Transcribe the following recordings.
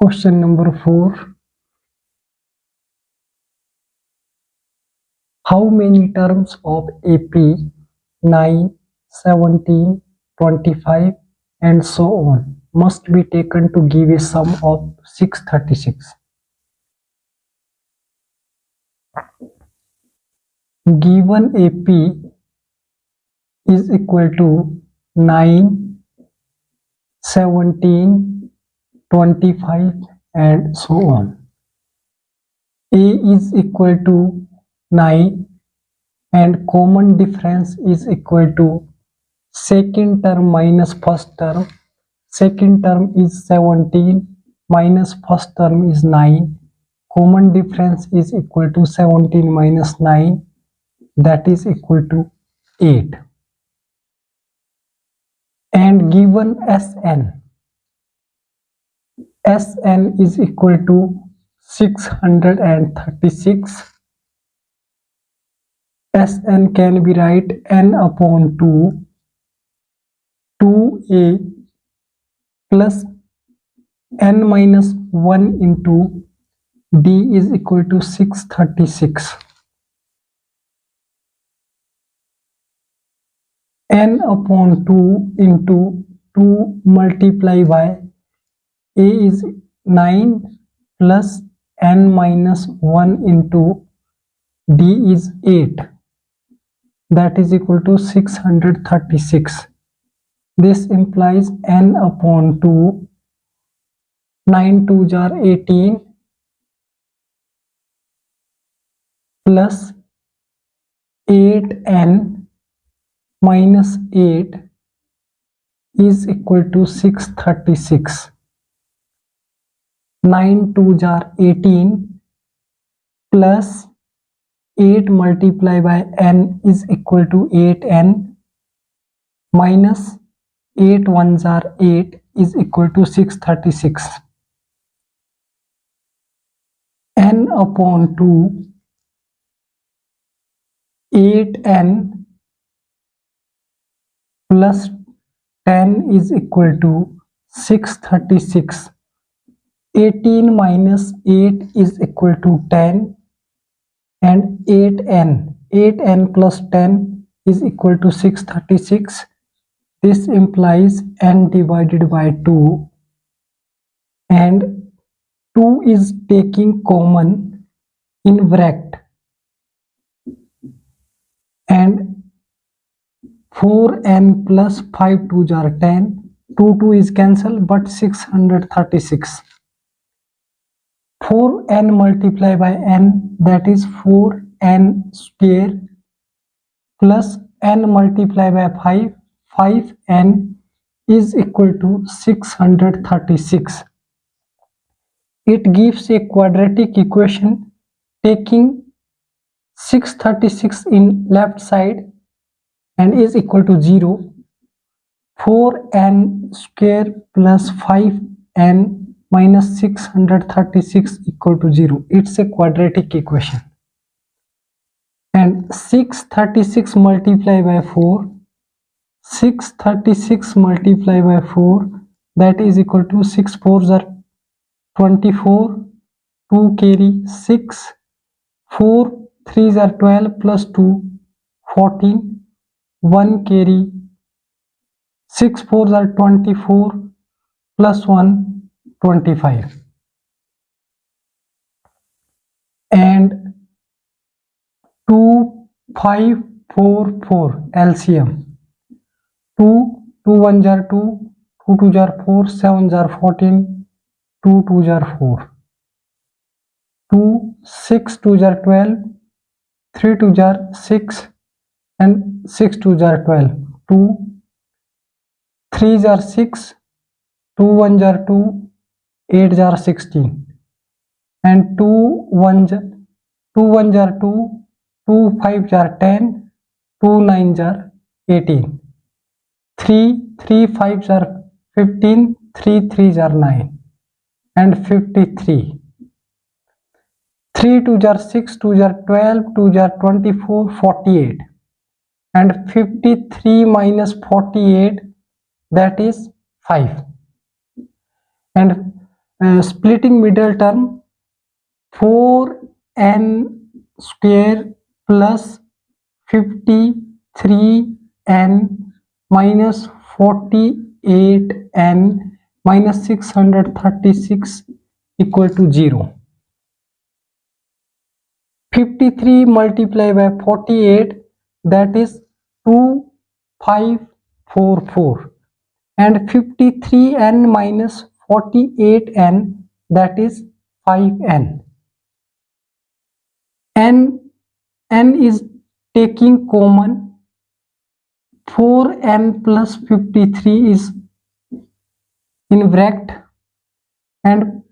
Question number 4. How many terms of AP 9, 17, 25 and so on must be taken to give a sum of 636? Given AP is equal to 9, 17, 25 and so on. A is equal to 9 and common difference is equal to second term minus first term. Second term is 17 minus first term is 9. Common difference is equal to 17 minus 9, that is equal to 8. And given Sn is equal to 636. Sn can be write n upon 2, 2a plus n minus 1 into d is equal to 636. N upon 2 into 2 multiply by a is 9 plus n minus 1 into d is 8, that is equal to 636. This implies n upon 2, 9 2s are 18 plus 8n minus 8 is equal to 636. 9 2s are 18 plus 8 multiplied by n is equal to 8n minus 8 1s are 8 is equal to 636. N upon 2, 8n plus 10 is equal to 636. 18 minus 8 is equal to 10 and 8n plus 10 is equal to 636. This implies n divided by 2 and 2 is taking common in bracket and 4n plus 5 2s are 10. 2 is cancelled but 636. 4n multiplied by n, that is 4n square plus n multiplied by 5, 5n is equal to 636. It gives a quadratic equation taking 636 in left side and is equal to 0. 4n square plus 5n minus 636 equal to 0. It's a quadratic equation. And 636 multiplied by 4, 636 multiplied by 4, that is equal to 6 4s are 24, 2 carry 6, 4 3s are 12 plus 2 14, 1 carry 6 4s are 24 plus 1 25 and 2544 LCM. 2 1s are 2, 2 2s are 4, 7s are 14, 2 2s are 4, 2 6 2s are 12, 3 2s are 6 and 6 2s are 12, 2 3s are 6, 2 1s are 2, 8s are 16 and 2 1s are 2, 2 5s are 10, 2 9s are 18, 3 5s are 15, 3 3s are 9 and 53. 3 2s are 6, 2s are 12, 2s are 24, 48 and 53 minus 48, that is 5. And splitting middle term, 4n square plus 53n minus 48n minus 636 equal to 0. 53 multiplied by 48, that is 2544, and 53n minus 48n, that is 5n. N is taking common, 4n plus 53 is in bracket, and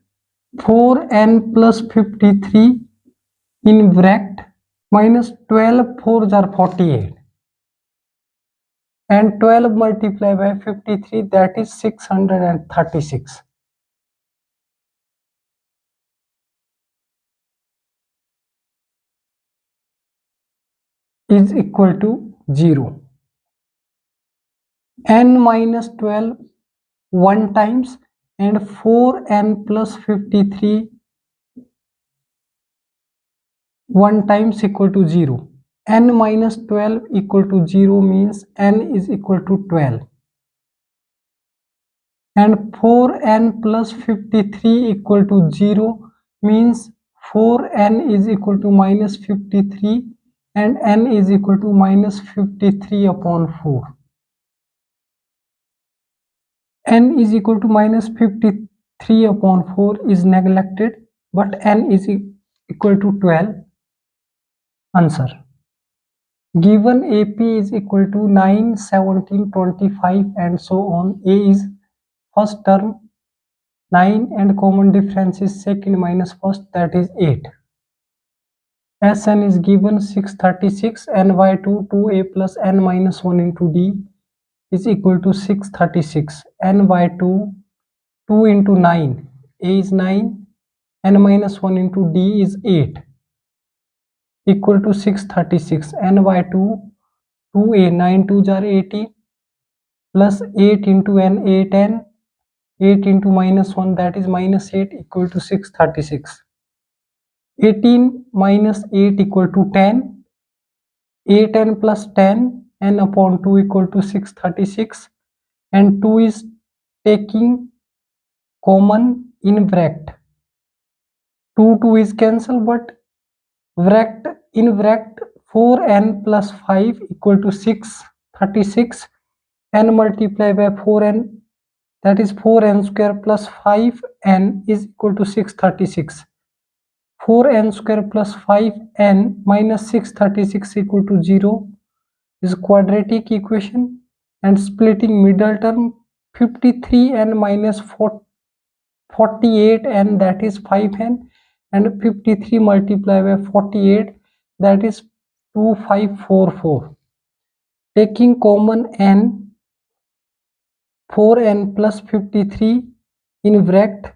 4n plus 53 in bracket minus 12 4s are 48, and 12 multiplied by 53, that is 636. Is equal to 0. N minus 12 1 times, and 4n plus 53 1 times equal to 0. N minus 12 equal to 0 means n is equal to 12. And 4n plus 53 equal to 0 means 4n is equal to minus 53, and n is equal to minus 53 upon 4. N is equal to minus 53 upon 4 is neglected, but n is equal to 12. Answer. Given AP is equal to 9, 17, 25 and so on. A is first term 9 and common difference is second minus first, that is 8. Sn is given 636, ny2 2a plus n minus 1 into d is equal to 636. ny2 2 into 9, a is 9, n minus 1 into d is 8 equal to 636. ny2 2a, 9 2s are 80 plus 8 into n, 8n, 8 into minus 1, that is minus 8 equal to 636. 18 minus 8 equal to 10, 8n plus 10, n upon 2 equal to 636, and 2 is taking common in bracket. 2 is cancelled, but in bracket 4n plus 5 equal to 636, n multiplied by 4n, that is 4n square plus 5n is equal to 636. 4n square plus 5n minus 636 equal to 0 is quadratic equation, and splitting middle term 53n minus 48n, that is 5n, and 53 multiplied by 48, that is 2544. Taking common n, 4n plus 53 in bracket,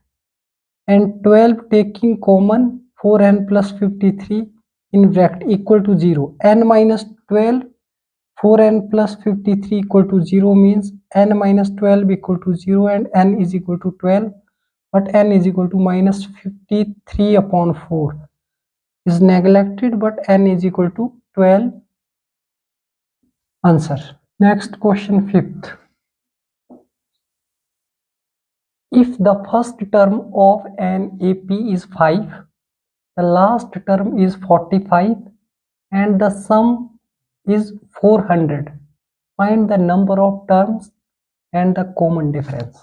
and 12 taking common 4n plus 53 in bracket equal to 0. N minus 12, 4n plus 53 equal to 0 means n minus 12 equal to 0 and n is equal to 12, but n is equal to minus 53 upon 4 is neglected, but n is equal to 12. Answer. Next question, 5th. If the first term of an AP is 5, the last term is 45 and the sum is 400, find the number of terms and the common difference.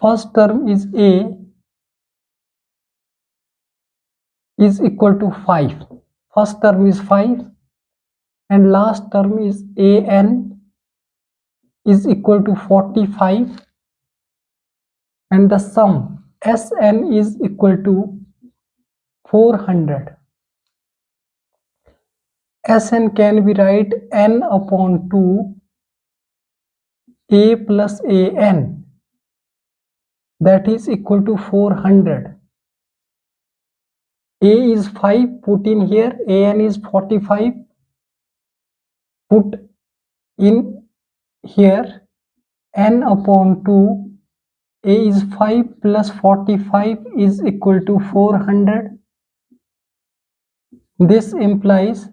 First term is A is equal to 5. First term is 5 and last term is an is equal to 45, and the sum Sn is equal to 400. Sn can be write n upon 2 a plus an, that is equal to 400. A is 5, put in here, an is 45, put in here, n upon 2, a is 5 plus 45 is equal to 400. This implies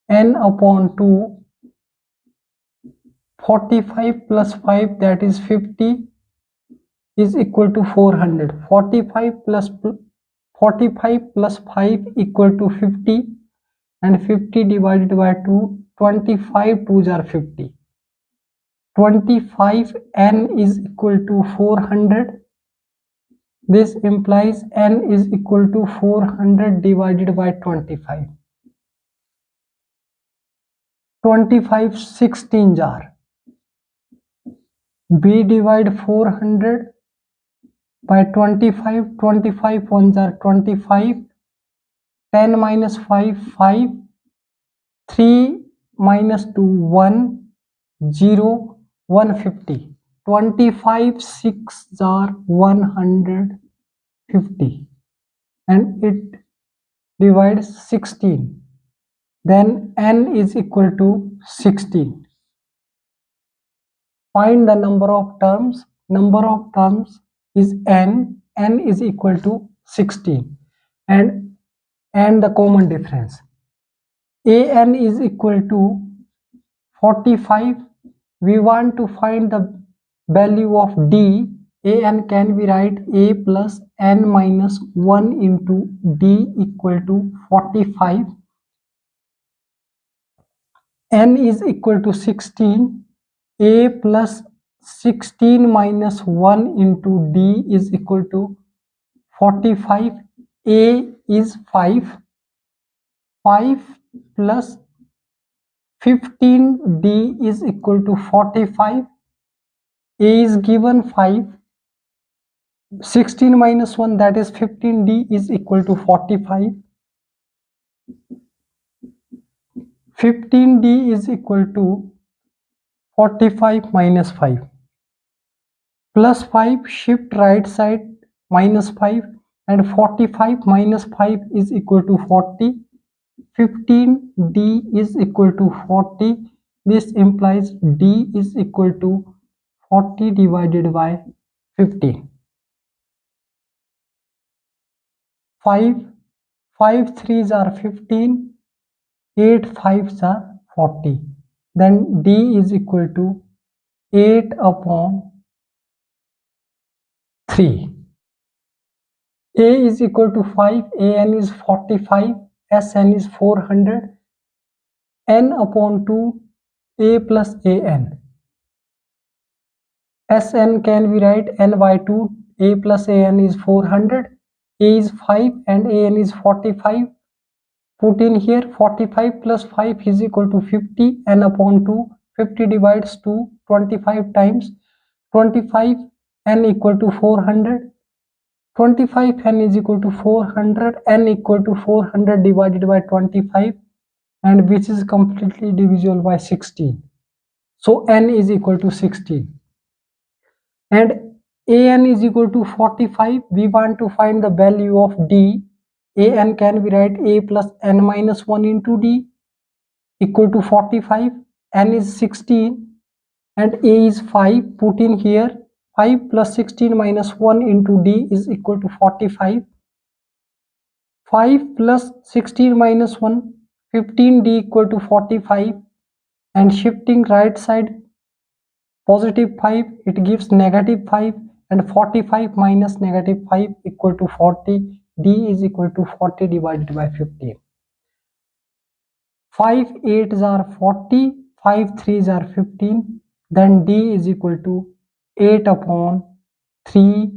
n upon 2, 45 plus 5, that is 50, is equal to 400. 45 plus 5 equal to 50, and 50 divided by 2, 25 2s are 50. 25 n is equal to 400. This implies n is equal to 400 divided by 25. 25 16 jar. B divide 400 by 25. 25 1s are 25. 10 minus 5 5. 3 minus 2 1 0 150. 25 6s are 150, and it divides 16. Then n is equal to 16. Find the number of terms. Number of terms is n. N is equal to 16, and the common difference. An is equal to 45. We want to find the value of d. An can be write a plus n minus 1 into d equal to 45. N is equal to 16. A plus 16 minus 1 into d is equal to 45. A is 5. 5 plus 15, d is equal to 45. A is given 5. 16 minus 1, that is 15, d is equal to 45. 15d is equal to 45 minus 5. Plus 5, shift right side, minus 5, and 45 minus 5 is equal to 40. 15d is equal to 40. This implies d is equal to 40 divided by 15. 5 3s are 15. 8 5s are 40. Then d is equal to 8 upon 3. A is equal to 5. An is 45. Sn is 400. N upon 2, a plus an. Sn can be write n by 2. A plus an is 400. A is 5 and an is 45. Put in here 45 plus 5 is equal to 50. N upon 2. 50 divides 2 25 times. 25 n equal to 400. 25 n is equal to 400. N equal to 400 divided by 25, and which is completely divisible by 16. So n is equal to 16. And an is equal to 45. We want to find the value of d. An can be write a plus n minus 1 into d equal to 45. N is 16 and a is 5. Put in here 5 plus 16 minus 1 into d is equal to 45. 5 plus 16 minus 1, 15d equal to 45, and shifting right side positive 5, it gives negative 5, and 45 minus negative 5 equal to 40. D is equal to 40 divided by 15. 5 8s are 40. 5 3s are 15. Then D is equal to 8 upon 3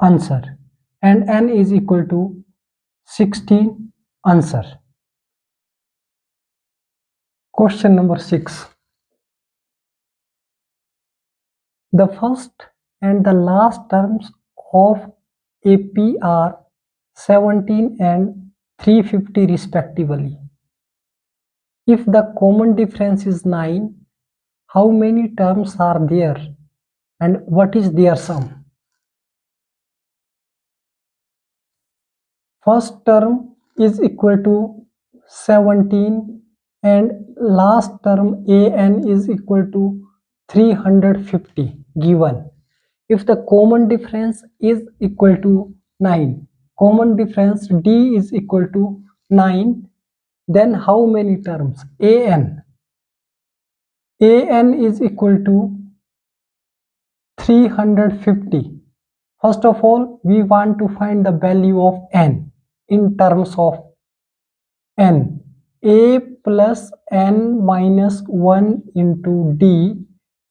answer, and N is equal to 16 answer. Question number 6. The first and the last terms of AP are 17 and 350 respectively. If the common difference is 9, how many terms are there and what is their sum? First term is equal to 17 and last term an is equal to 350 given. If the common difference is equal to 9, common difference D is equal to 9, then how many terms? an is equal to 350. First of all, we want to find the value of n in terms of n. A plus n minus 1 into d.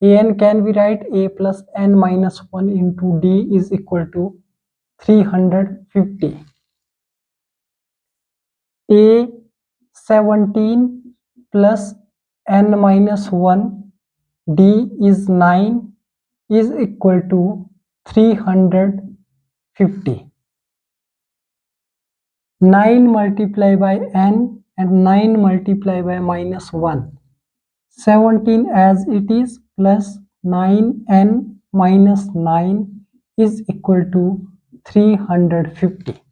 An can we write a plus n minus 1 into d is equal to 350. A 17 plus n minus 1 d is 9 is equal to 350. 9 multiplied by n and 9 multiplied by minus 1. 17 as it is plus 9n minus 9 is equal to 350.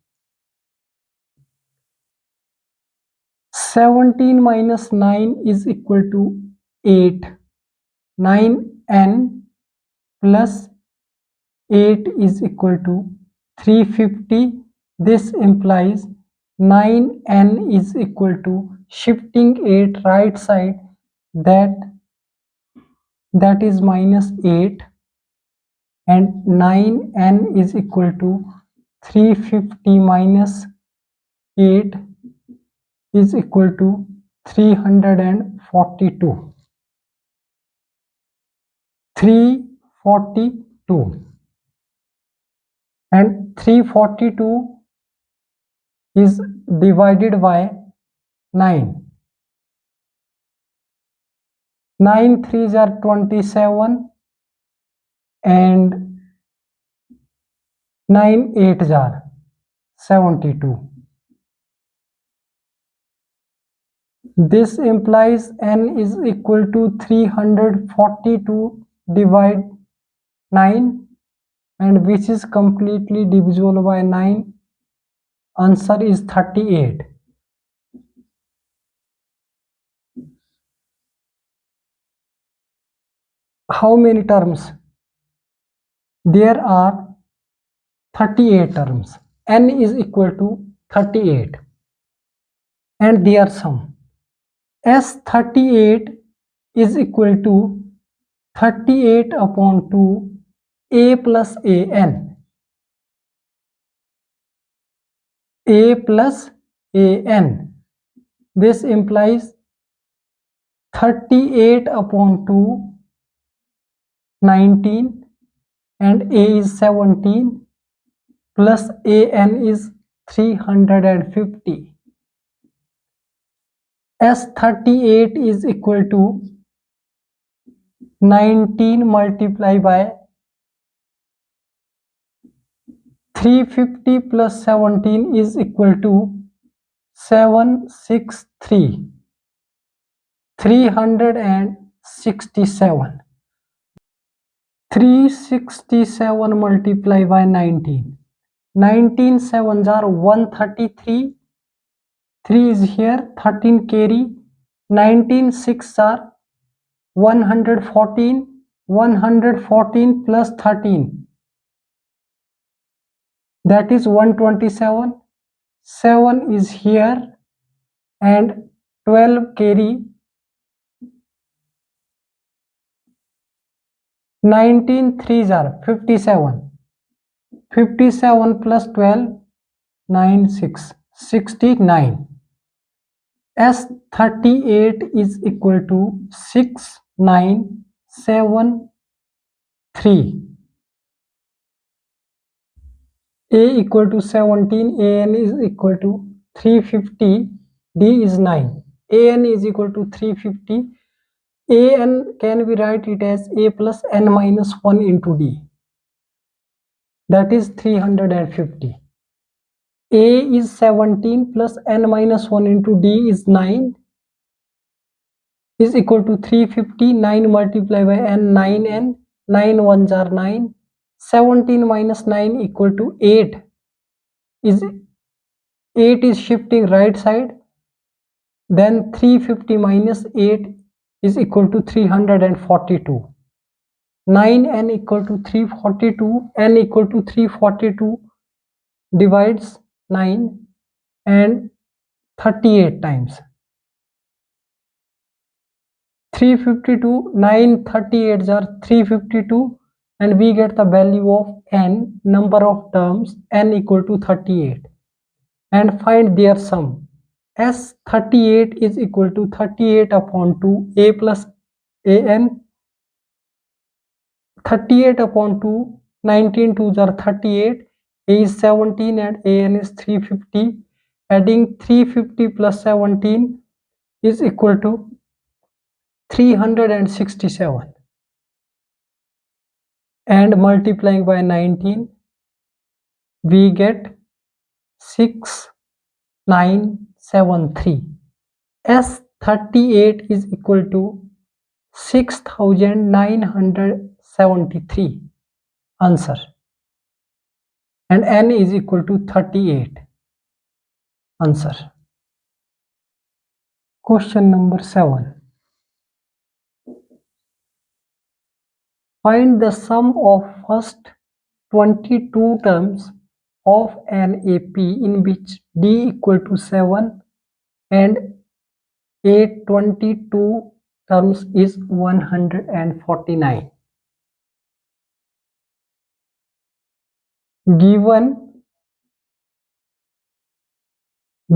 17 minus 9 is equal to 8. 9n plus 8 is equal to 350. This implies 9n is equal to, shifting 8 right side, that is minus 8, and 9n is equal to 350 minus 8 is equal to 342. 342 and 342 is divided by 9. 9 3s are 27 and 9 8s are 72. This implies n is equal to 342 divide 9, and which is completely divisible by 9. Answer is 38. How many terms? There are 38 terms. N is equal to 38 and their sum. S38 is equal to 38 upon 2 a plus an. A plus an. This implies 38 upon 2 19 and a is 17 plus an is 350. S38 is equal to 19 multiplied by 350 plus 17 is equal to 763. 367. 367 multiplied by 19. 19 sevens are 133. 3 is here, 13 carry. 19 6 are 114. 114 plus 13, that is 127. 7 is here and 12 carry. 19 3s are 57. 57 plus 12, 9 6 69. S38 is equal to 6973. A equal to 17, an is equal to 350, d is 9. An is equal to 350. An can we write it as a plus n minus 1 into d, that is 350. A is 17 plus n minus 1 into d is 9 is equal to 350. 9 multiplied by n, 9n. 9 ones are 9. 17 minus 9 equal to 8 is 8 is shifting right side, then 350 minus 8 is equal to 342. 9n equal to 342, n equal to 342 divides 9 and 38 times. 352, 9 38s are 352, and we get the value of n, number of terms, n equal to 38, and find their sum. S38 is equal to 38 upon 2 a plus an. 38 upon 2, 19 2s are 38, a is 17 and an is 350. Adding 350 plus 17 is equal to 367, and multiplying by 19 we get 6973. S38 is equal to 6973 answer, and n is equal to 38 answer. Question number 7. Find the sum of first 22 terms of an AP in which D equal to 7 and A 22 terms is 149. Given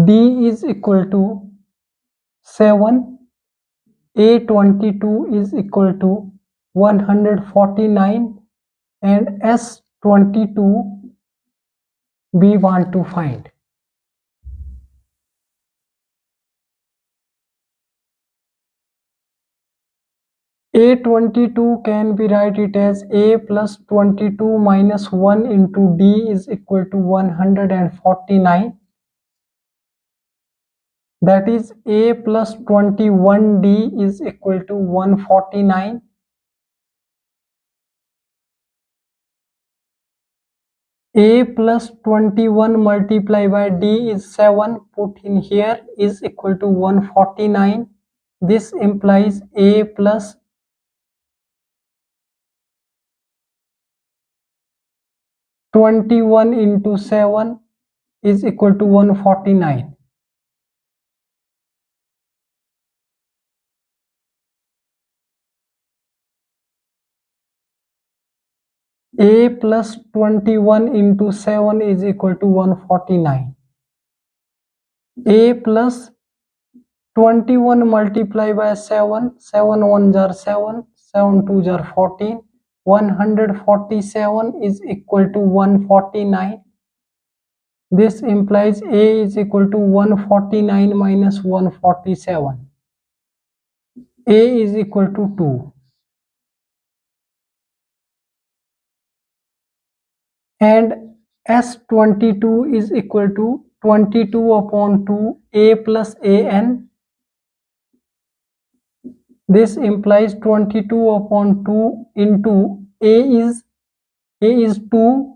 D is equal to 7, A 22 is equal to 149, and S 22 we want to find. A 22 can be write as A plus 22 minus 1 into D is equal to 149. That is A plus 21D is equal to 149. A plus 21 multiplied by D is 7, put in here, is equal to 149. This implies A plus 21 into 7 is equal to 149. A plus 21 into 7 is equal to 149. A plus 21 multiplied by 7, 7 1s are 7, 7 2s are 14. 147 is equal to 149. This implies A is equal to 149 minus 147. A is equal to 2. And S22 is equal to 22 upon 2 A plus an. This implies 22 upon 2 into A is 2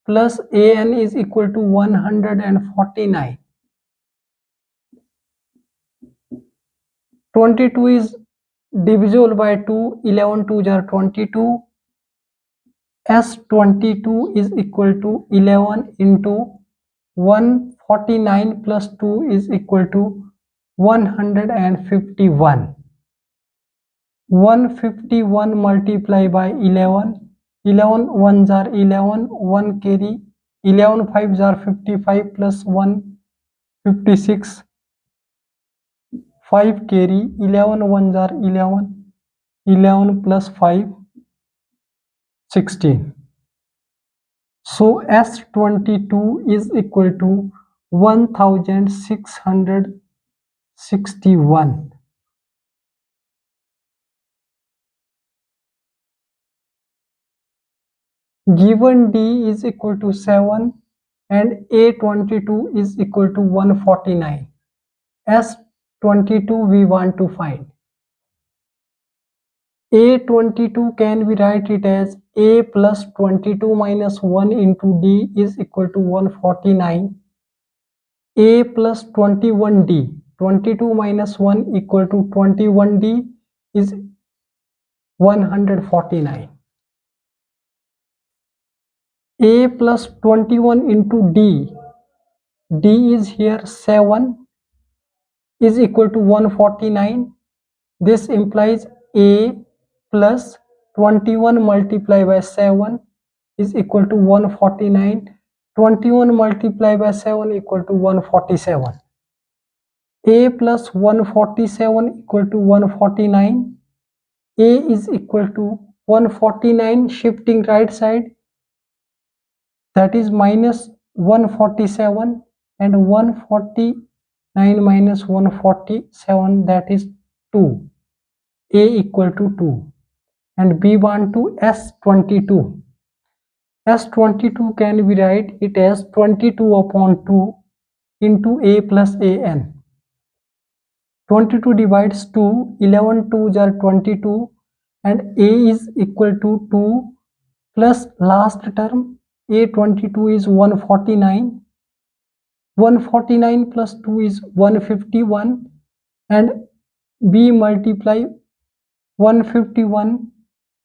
plus an is equal to 149. 22 is divisible by 2, 11 2s are 22. S22 is equal to 11 into 149 plus 2 is equal to 151. 151 multiplied by 11, 11 1s are 11, 1 carry, 11 5s are 55 plus 1 56, 5 carry, 11 1s are 11, 11 plus 5 16. So S22 is equal to 1661. Given D is equal to 7 and A22 is equal to 149. S22 we want to find. A22 can be write it as A plus 22 minus 1 into D is equal to 149. A plus 21D, 22 minus 1 equal to 21D is 149. A plus 21 into D. D is here 7 is equal to 149. This implies A plus 21 multiplied by 7 is equal to 149. 21 multiplied by 7 equal to 147. A plus 147 equal to 149. A is equal to 149, shifting right side, that is minus 147, and 149 minus 147, that is 2. A equal to 2. And B want to S22. S22 can be write it as 22 upon 2 into A plus AN. 22 divides 2, 11 2s are 22, and A is equal to 2 plus last term A22 is 149. 149 plus 2 is 151, and B multiply 151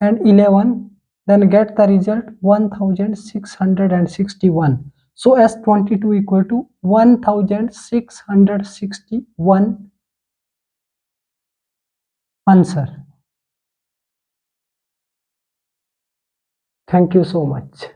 and 11, then get the result 1661. So S22 equal to 1661 answer. Thank you so much.